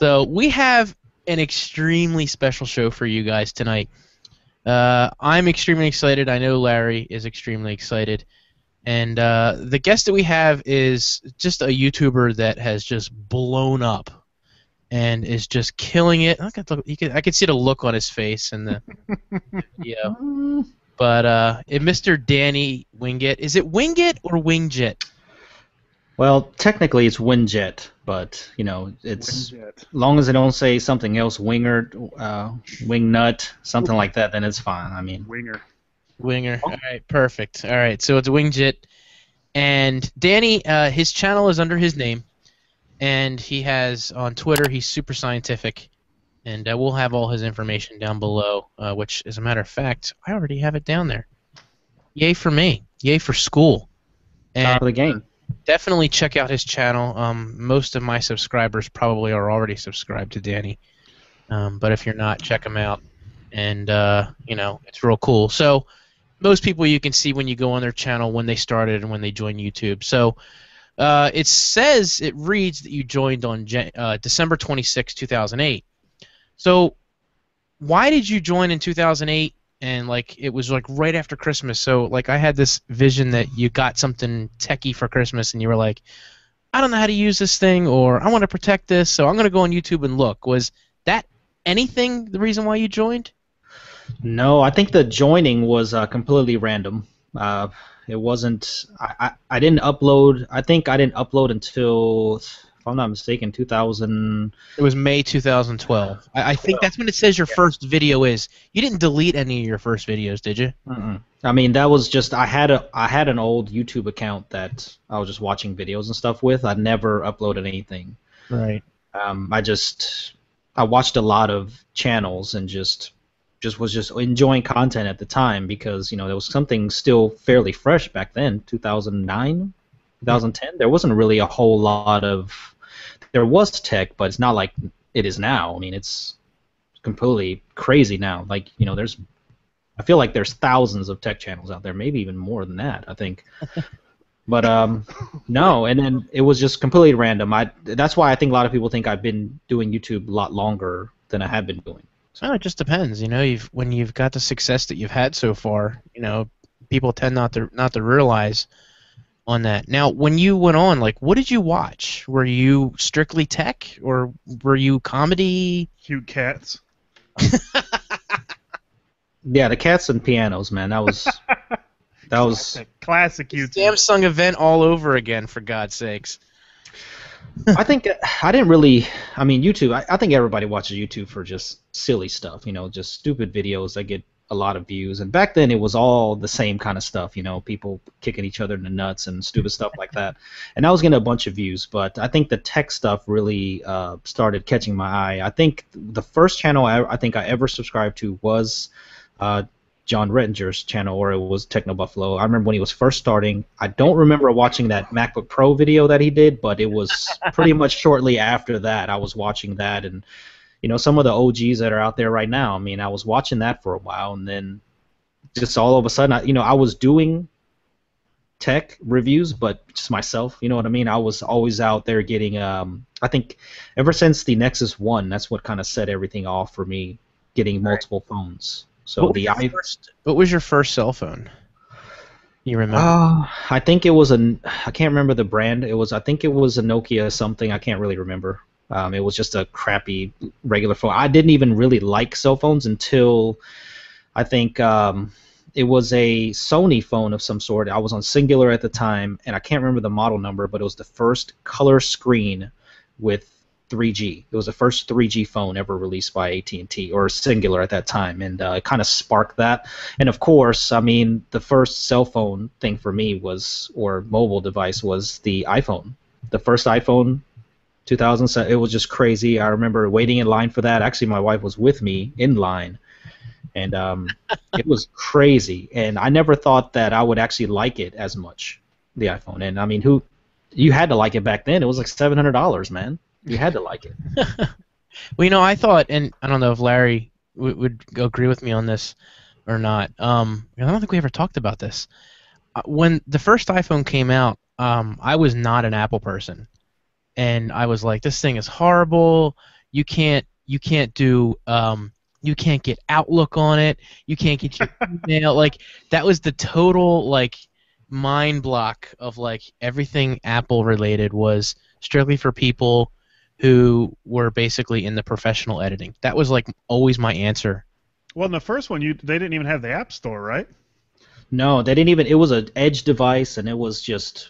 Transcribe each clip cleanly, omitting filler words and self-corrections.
So we have an extremely special show for you guys tonight. I'm extremely excited. I know Larry is extremely excited. And the guest that we have is just a YouTuber that has just blown up and is just killing it. I could see the look on his face in the video. But Mr. Danny Winget. Is it Winget or Wingjet? Well, technically it's Winget, but it's Winget. as long as they don't say something else, winger, wingnut, something like that, then it's fine. I mean, Winger. All right, perfect. All right, so it's Wingjet, and Danny, his channel is under his name, and he has on Twitter. He's super scientific, and we'll have all his information down below. Which, as a matter of fact, I already have it down there. Yay for me! Yay for school! And top of the game. Definitely check out his channel. Most of my subscribers probably are already subscribed to Danny, but if you're not, check him out. And it's real cool. So most people you can see when you go on their channel when they started and when they joined YouTube. So it reads that you joined on December 26, 2008. So why did you join in 2008? And it was right after Christmas, so I had this vision that you got something techie for Christmas, and you were like, I don't know how to use this thing, or I want to protect this, so I'm going to go on YouTube and look. Was that anything the reason why you joined? No, I think the joining was completely random. It wasn't. I didn't upload. I think I didn't upload until, if I'm not mistaken, 2000. It was May 2012. I think that's when it says your first video is. You didn't delete any of your first videos, did you? I mean, that was just I had an old YouTube account that I was just watching videos and stuff with. I never uploaded anything. Right. I watched a lot of channels and just was enjoying content at the time because there was something still fairly fresh back then, 2009. 2010, there wasn't really a whole lot of. There was tech, but it's not like it is now. I mean, it's completely crazy now. I feel like there's thousands of tech channels out there, maybe even more than that, I think. But no, and then it was just completely random. That's why I think a lot of people think I've been doing YouTube a lot longer than I have been doing. So it just depends, when you've got the success that you've had so far, people tend not to realize on that. Now, when you went on, what did you watch? Were you strictly tech, or were you comedy? Cute cats. Yeah, the cats and pianos, man. That was classic YouTube. Samsung event all over again, for God's sakes. I think I didn't really. I mean, YouTube. I think everybody watches YouTube for just silly stuff. Just stupid videos that get a lot of views. And back then, it was all the same kind of stuff. People kicking each other in the nuts and stupid stuff like that. And I was getting a bunch of views. But I think the tech stuff really started catching my eye. I think the first channel I think I ever subscribed to was John Rettinger's channel, or it was Techno Buffalo. I remember when he was first starting. I don't remember watching that MacBook Pro video that he did, but it was pretty much shortly after that I was watching that. And some of the OGs that are out there right now. I mean, I was watching that for a while, and then just all of a sudden, I was doing tech reviews, but just myself. You know what I mean? I was always out there getting. I think ever since the Nexus 1, that's what kind of set everything off for me, getting multiple phones. So what was your first cell phone? You remember? I think it was I can't remember the brand. I think it was a Nokia something. I can't really remember. It was just a crappy regular phone. I didn't even really like cell phones until I think it was a Sony phone of some sort. I was on Singular at the time, and I can't remember the model number, but it was the first color screen with 3G. It was the first 3G phone ever released by AT&T, or Singular at that time, and it kind of sparked that. And of course, I mean, the first cell phone thing for me or mobile device was the iPhone. The first iPhone, 2007, it was just crazy. I remember waiting in line for that. Actually, my wife was with me in line, and it was crazy. And I never thought that I would actually like it as much, the iPhone. And I mean, you had to like it back then. It was like $700, man. You had to like it. Well, I thought, and I don't know if Larry would agree with me on this or not. I don't think we ever talked about this. When the first iPhone came out, I was not an Apple person. And I was like, this thing is horrible. you can't do you can't get Outlook on it. You can't get your email. Like that was the total like mind block of like everything Apple related was strictly for people who were basically in the professional editing. That was like always my answer. Well, in the first one, they didn't even have the App Store, right? No, they didn't even. It was an Edge device, and it was just.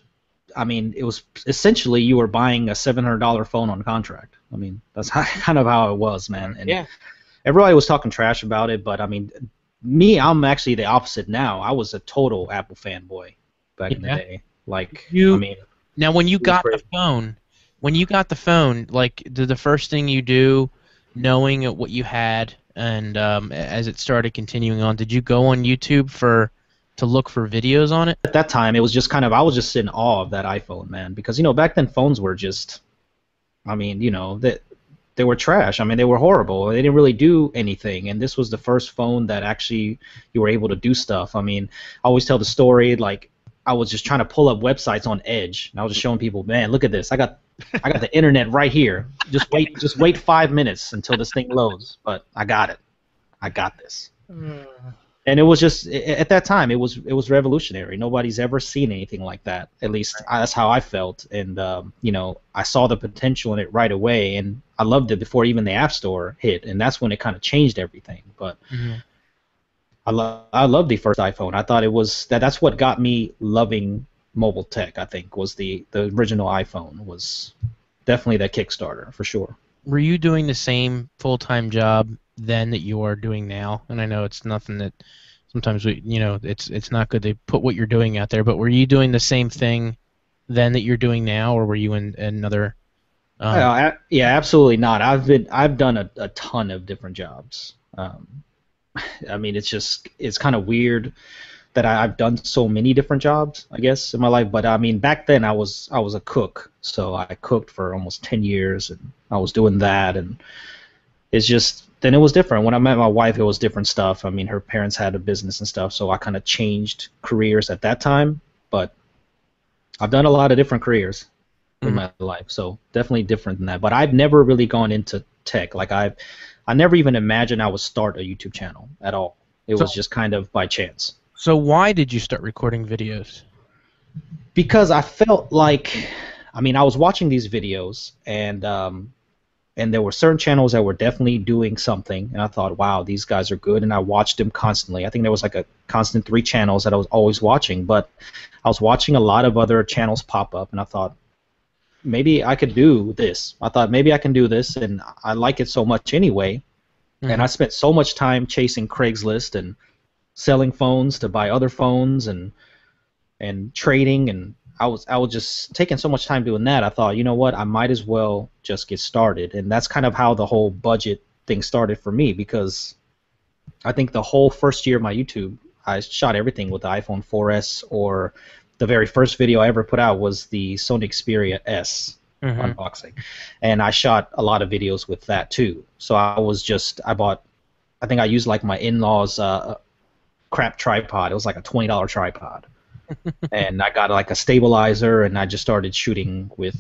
I mean, it was essentially you were buying a $700 phone on contract. I mean, that's kind of how it was, man. And Yeah. everybody was talking trash about it, but I mean, me, I'm actually the opposite now. I was a total Apple fanboy back in the Yeah. day. Like, You I mean, Now when you it was got the great. phone, like did the first thing you do, knowing what you had, and as it started continuing on, did you go on YouTube to look for videos on it? At that time, it was just kind of I was just in awe of that iPhone, man, because back then phones were just, I mean, that they were trash. I mean, they were horrible. They didn't really do anything, and this was the first phone that actually you were able to do stuff. I mean, I always tell the story like I was just trying to pull up websites on Edge, and I was just showing people, man, look at this. I got the internet right here. Just wait 5 minutes until this thing loads. But I got it. I got this. And it was just at that time it was revolutionary. Nobody's ever seen anything like that. At least that's how I felt. And I saw the potential in it right away, and I loved it before even the App Store hit. And that's when it kind of changed everything. But I love the first iPhone. I thought it was that's what got me loving mobile tech. I think was the original iPhone was definitely that Kickstarter for sure. Were you doing the same full-time job then that you are doing now? And I know it's nothing that sometimes it's not good to put what you're doing out there, but were you doing the same thing then that you're doing now, or were you in another? Yeah, absolutely not. I've done a ton of different jobs. I mean, it's kind of weird that I've done so many different jobs, I guess, in my life. But I mean, back then I was a cook, so I cooked for almost 10 years, and I was doing that, and it's just then it was different. When I met my wife, it was different stuff. I mean, her parents had a business and stuff, so I kind of changed careers at that time. But I've done a lot of different careers in my life, so definitely different than that. But I've never really gone into tech. Like I never even imagined I would start a YouTube channel at all. It was just kind of by chance. So why did you start recording videos? Because I felt like, I mean, I was watching these videos, and there were certain channels that were definitely doing something, and I thought, wow, these guys are good, and I watched them constantly. I think there was like a constant 3 channels that I was always watching, but I was watching a lot of other channels pop up, and I thought, maybe I could do this. I thought maybe I can do this, and I like it so much anyway, and I spent so much time chasing Craigslist and selling phones to buy other phones and trading, and I was just taking so much time doing that. I thought, you know what, I might as well just get started, and that's kind of how the whole budget thing started for me, because I think the whole first year of my YouTube, I shot everything with the iPhone 4S, or the very first video I ever put out was the Sony Xperia S unboxing, and I shot a lot of videos with that too. So I think I used like my in-laws crap tripod. It was like a $20 tripod. And I got like a stabilizer, and I just started shooting with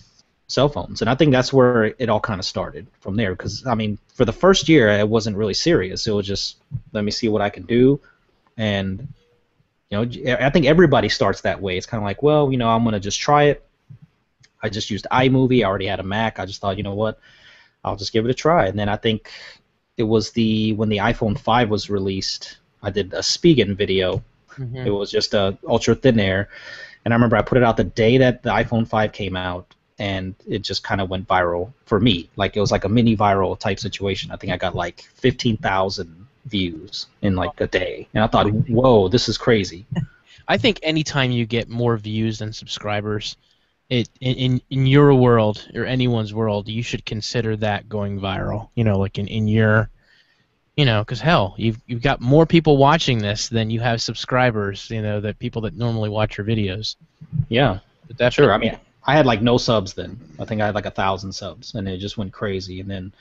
cell phones. And I think that's where it all kind of started from there, because I mean, for the first year it wasn't really serious. It was just, let me see what I can do. And I think everybody starts that way. It's kind of like, well, I'm going to just try it. I just used iMovie. I already had a Mac. I just thought, you know what, I'll just give it a try. And then I think it was when the iPhone 5 was released, I did a Spigen video. It was just a ultra thin air, and I remember I put it out the day that the iPhone 5 came out, and it just kind of went viral for me. Like it was like a mini viral type situation. I think I got like 15,000 views in like a day, and I thought, whoa, this is crazy. I think anytime you get more views than subscribers, in your world or anyone's world, you should consider that going viral. Like in your because hell, you've got more people watching this than you have subscribers. That people that normally watch your videos. Yeah, But sure. I mean, I had like no subs then. I think I had like 1,000 subs, and it just went crazy. And then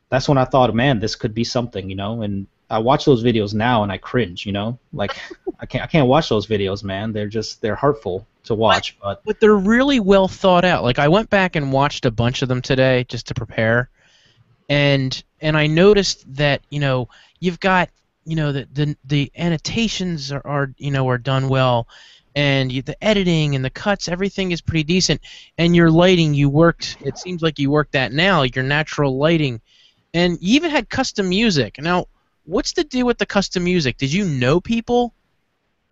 that's when I thought, man, this could be something, And I watch those videos now, and I cringe, Like I can't watch those videos, man. They're hurtful to watch, but they're really well thought out. Like I went back and watched a bunch of them today just to prepare. and I noticed that you've got the annotations are done well, and the editing and the cuts, everything is pretty decent, and your lighting, it seems like you worked that now, your natural lighting, and you even had custom music. Now, what's the deal with the custom music? Did you know people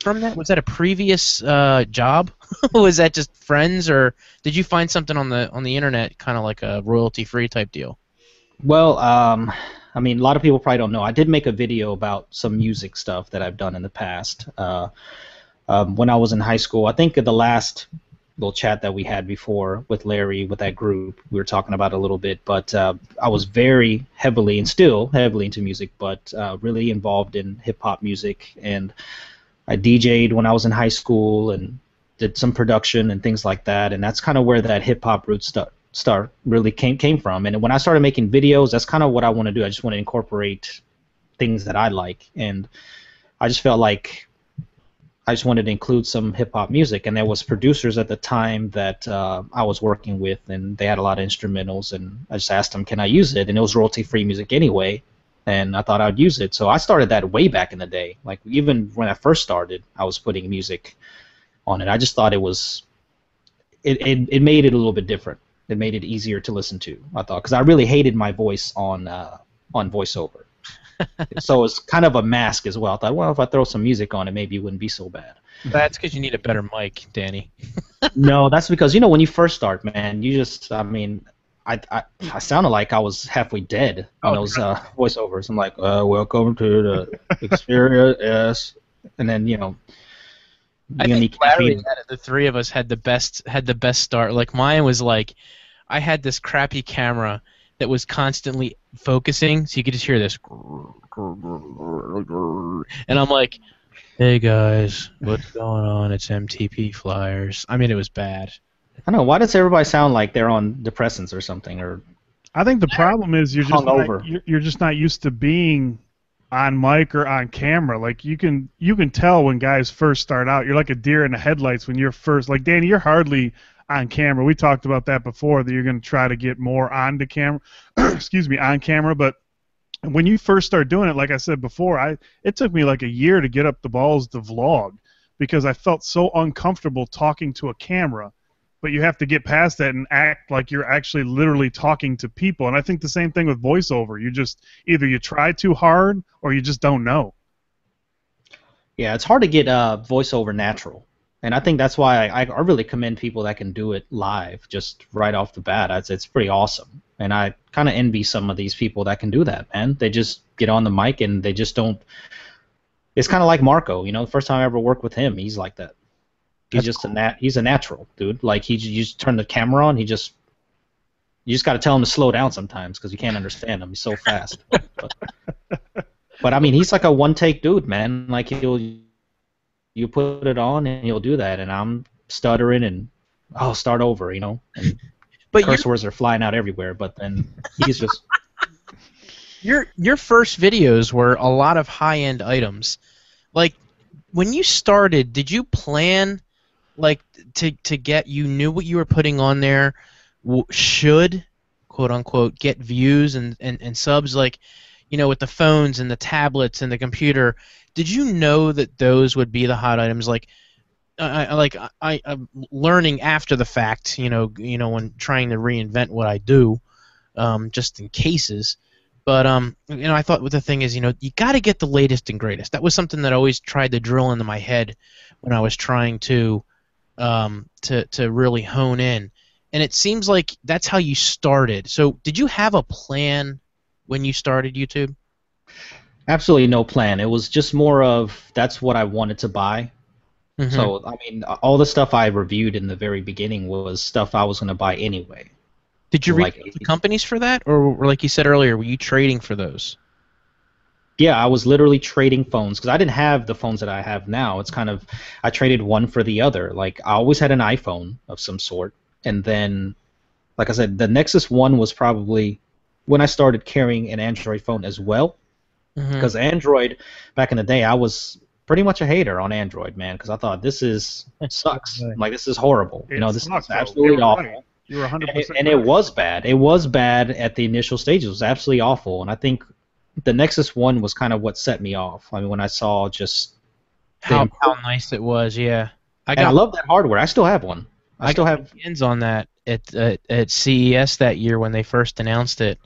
from that? Was that a previous job? Was that just friends, or did you find something on the internet, kind of like a royalty-free type deal? Well, I mean, a lot of people probably don't know. I did make a video about some music stuff that I've done in the past. When I was in high school, I think the last little chat that we had before with Larry, with that group, we were talking about it a little bit. But I was very heavily, and still heavily, into music, but really involved in hip-hop music. And I DJ'd when I was in high school and did some production and things like that. And that's kind of where that hip-hop root start really came from. And when I started making videos, that's kind of what I want to do. I just want to incorporate things that I like, and I just felt like I just wanted to include some hip hop music. And there was producers at the time that I was working with, and they had a lot of instrumentals, and I just asked them, can I use it? And it was royalty-free music anyway, and I thought I'd use it. So I started that way back in the day. Like, even when I first started, I was putting music on it. I just thought it made it a little bit different. It made it easier to listen to, I thought, because I really hated my voice on voiceover. So it's kind of a mask as well. I thought, well, if I throw some music on it, maybe it wouldn't be so bad. That's because you need a better mic, Danny. No, that's because, when you first start, man, you just, I mean, I sounded like I was halfway dead on those voiceovers. I'm like, welcome to the Xperia S, and then, I think Larry, out of the three of us, had the best start. Like, mine was like, I had this crappy camera that was constantly focusing, so you could just hear this, and I'm like, hey guys, what's going on? It's MTP Flyers. I mean, it was bad. I don't know, why does everybody sound like they're on depressants or something? Or I think the problem is you're just not used to being on mic or on camera. Like, you can tell when guys first start out. You're like a deer in the headlights when you're first. Like, Danny, you're hardly on camera. We talked about that before, that you're going to try to get more onto camera. Excuse me, on camera. But when you first start doing it, like I said before, it took me like a year to get up the balls to vlog, because I felt so uncomfortable talking to a camera. But you have to get past that and act like you're actually literally talking to people. And I think the same thing with voiceover. You just, either you try too hard or you just don't know. Yeah, it's hard to get voiceover natural. And I think that's why I really commend people that can do it live, just right off the bat. It's pretty awesome. And I kind of envy some of these people that can do that, man. They just get on the mic and they just don't. It's kind of like Marco. The first time I ever worked with him, he's like that. He's just cool. He's a natural, dude. Like, you just turn the camera on, you just got to tell him to slow down sometimes, because you can't understand him. He's so fast. But I mean, he's like a one-take dude, man. Like, you put it on and he'll do that, and I'm stuttering and I'll start over, and but curse words are flying out everywhere. But then he's just your first videos were a lot of high-end items. Like, when you started, did you plan, like, to get, you knew what you were putting on there should, quote unquote, get views and subs, like, with the phones and the tablets and the computer? Did you know that those would be the hot items? Like, I'm learning after the fact, when trying to reinvent what I do, just in cases. But I thought the thing is, you got to get the latest and greatest. That was something that I always tried to drill into my head when I was trying to really hone in. And it seems like that's how you started. So, did you have a plan when you started YouTube? Absolutely no plan. It was just more of, that's what I wanted to buy. Mm-hmm. So, I mean, all the stuff I reviewed in the very beginning was stuff I was going to buy anyway. Did you reach the companies for that, or like you said earlier, were you trading for those? Yeah, I was literally trading phones, because I didn't have the phones that I have now. It's kind of, I traded one for the other. Like, I always had an iPhone of some sort, and then, like I said, the Nexus 1 was probably when I started carrying an Android phone as well. Because Android, back in the day, I was pretty much a hater on Android, man, because I thought, this sucks. Like, this is horrible. This is absolutely awful. Right. You were 100%. And it was bad. It was bad at the initial stages. It was absolutely awful. And I think the Nexus 1 was kind of what set me off. I mean, when I saw just how nice it was, yeah. I love that hardware. I still have one. I still have hands on that at CES that year when they first announced it,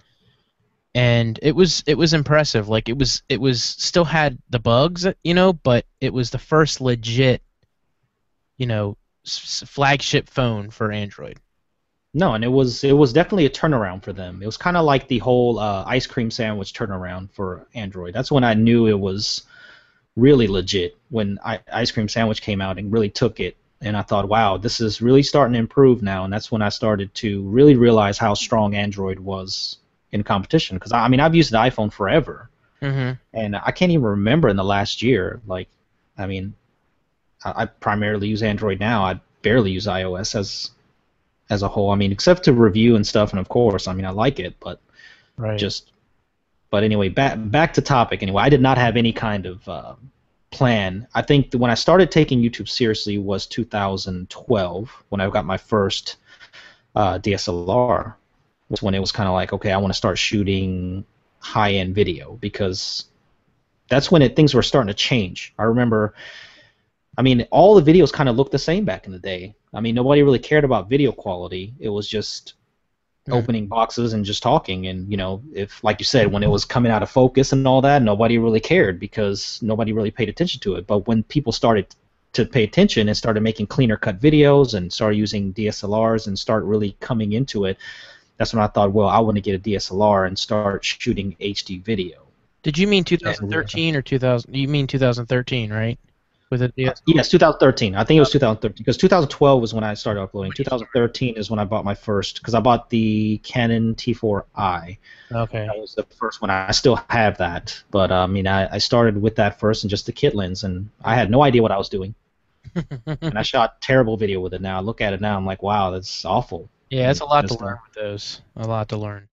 and it was impressive. Like it was still had the bugs, you know, but it was the first legit, you know, flagship phone for Android. No, and it was definitely a turnaround for them. It was kind of like the whole ice cream sandwich turnaround for Android. That's when I knew it was really legit, when ice cream sandwich came out and really took it. And I thought, wow, this is really starting to improve now. And that's when I started to really realize how strong Android was in competition. Because I mean, I've used the iPhone forever, and I can't even remember in the last year. Like, I mean, I primarily use Android now. I barely use iOS as a whole. I mean, except to review and stuff, and of course, I mean, I like it, but just. But anyway, back to topic. Anyway, I did not have any kind of plan. I think when I started taking YouTube seriously was 2012, when I got my first DSLR. Was when it was kind of like, okay, I want to start shooting high-end video, because that's when things were starting to change. I remember, I mean, all the videos kind of looked the same back in the day. I mean, nobody really cared about video quality. It was just opening boxes and just talking, and you know, if, like you said, when it was coming out of focus and all that, nobody really cared because nobody really paid attention to it. But when people started to pay attention and started making cleaner cut videos and started using DSLRs and start really coming into it, that's when I thought, well, I want to get a DSLR and start shooting HD video. Did you mean 2013 or 2000? You mean 2013, right? With a DSLR? Yes, 2013. I think it was 2013, because 2012 was when I started uploading. 2013 is when I bought my first, because I bought the Canon T4i. Okay. That was the first one. I still have that, but I mean, I started with that first and just the kit lens, and I had no idea what I was doing. And I shot terrible video with it. Now I look at it now, I'm like, wow, that's awful. Yeah, it's a lot to learn with those. A lot to learn.